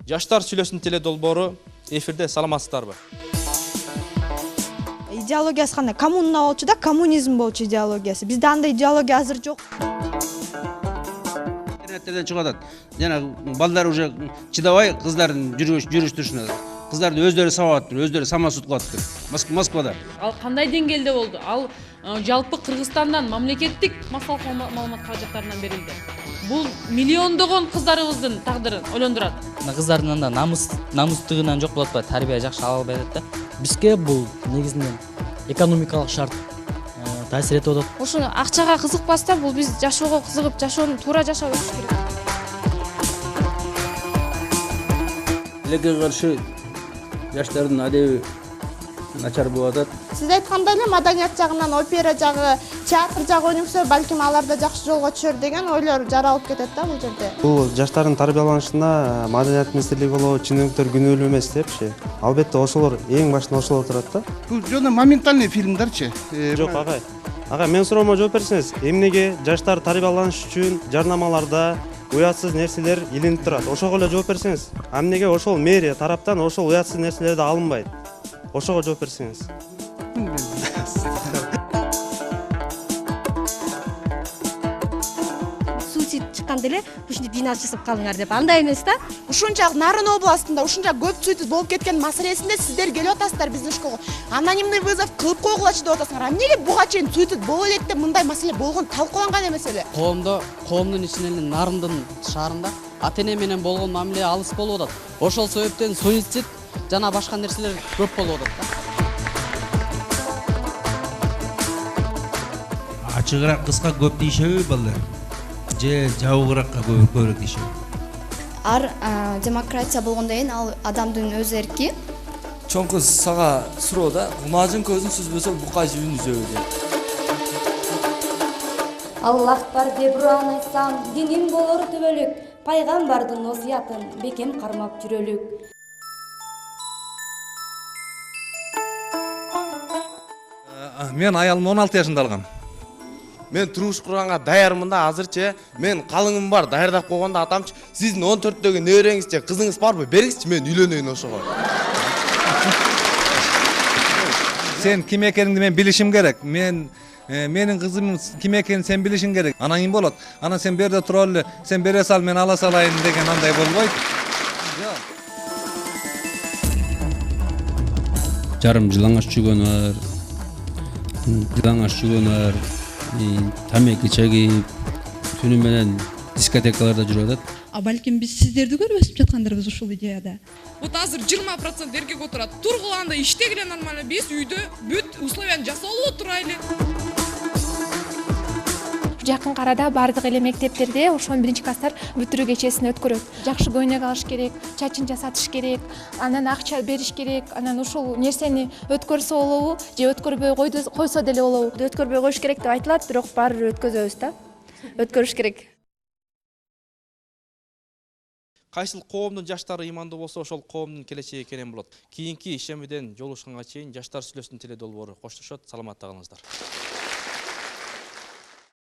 Жаштар сүйлөсүн теле долбоору эфирде, саламатсыздарбы? Идеологиясы кандай? Коммуна болчу да, коммунизм болчу идеологиясы. Бизде андай идеология азыр жок. Интернеттерден чыгып атат. Жана балдар уже чыдабай кыздардын жүрүш-турушуна. Кыздарды өздөрү сабап атып, өздөрү самосуд кылып атып. Москвада. Ал кандай деңгээлде болду? Ал жалпы Кыргызстандан мамлекеттик массалык маалымат каражаттарынан берилди. Бул миллиондогон кыздарыбыздын тагдырын ойлондурат. Кыздардын анда намустугунан жок болуп атпайбы, тарбия жакшы ала албай атат да. Бизге бул негизинен экономикалык шарт таасир этип атат. Ошону акчага кызыкпастан бул биз жашоого кызыгып, жашоону туура жашап өтүш керек. Элекке каршы жаштардын адеби начар болуп атат. Сиз айткандай эле маданият жагынан, опера жагы, театр жагы өнүксө, балким алар да жакшы жолго түшөр деген ойлор жаралып кетет да бул жерде. Бул жаштардын тарбияланышына маданият министрлиги болобу, ченемдиктер күнөөлүү эмес депчи. Албетте ошолор эң башында ошолор турат да. Бул жана моментальный фильмдерчи. Жок, агай. Агай, мен суроомо жооп берсеңиз, эмнеге жаштар тарбияланыш үчүн жарнамаларда уятсыз нерселер илинип турат? Ошого эле жооп берсеңиз. Эмнеге ошол мэрия тараптан ошол уятсыз нерселерди алынбайт? Ошого жооп берсеңиз. Суицид чыкканда эле ушинтип жыйналыш жасап калыңар деп. Андай эмес да. Ушунчалык Нарын областында ушунча көп суицид болуп кеткен маселесинде сиздер келип атасыздар биздин школго. Анонимный вызов кылып койгулачы деп атасыңар. Эмнеге буга чейин суицид боло элек деп мындай маселе болгон талкууланган эмес эле? Коомдун ичинен эле Нарындын шаарында ата-эне менен болгон мамиле алыс болуп атат. Ошол себептен суицид жана башка нерселер көп болуп атат да. Ачыгыраак кыска көп дейшеби балдар? Же жабыгыраакка көбүрөөк дейшеби? Ар демократия болгондон кийин ал адамдын өз эрки. Чоң кыз сага суроо да, унаажын көзүн сүзбөсө бука жибин үзөбү деп. Аллах бар деп Уран айтсам, диним болор төбөлүк. Пайгамбардын осуятын бекем кармап жүрөлүк. Мен аялым 16 жашында алгам. Мен турмуш курганга даярмын да азырчы. Мен калыңым бар, даярдап койгондо атамчы, сиздин 14-төгү небереңиз же кызыңыз барбы? Бериңизчи, мен үйлөнөйүн ошого. Сен ким экениңди мен билишим керек. Менин кызым ким экенин сен билишиң керек. Анан ким болот? Анан сен берде тура эле, сен бере сал, мен ала салайын деген андай болбойт. Жарым жылаңаш жүгөн бар. Жылаңаш жүгөн бар. Тамеки чегип, түнү менен дискотекаларда жүрүп атат. Балким биз сиздерди көрбөсүп жаткандарбыз ушул идеяда. Вот азыр 20% эркек отурат. Тургуланда иштегиле нормально, биз үйдө бүт условияны жасалып отурайлы. Жакын арада бардык эле мектептерде ошол 1-класстар бүтүрүү кечесин өткөрөт. Жакшы көйнөк алыш керек, чачын жасатыш керек, анан акча бериш керек. Анан ушул нерсени өткөрсө болобу же өткөрбөй койсо деле болобу? Өткөрбөй коюш керек деп айтылат, бирок баары бир өткөзөбүз да. Өткөрүш керек. Кайсыл коомдун жаштары ыймандуу болсо, ошол коомдун келечеги экенин болот. Кийинки ишемүүдөн жолугушканга чейин жаштар сүйлөсүн теле долбоору коштошот. Саламатта калыңыздар.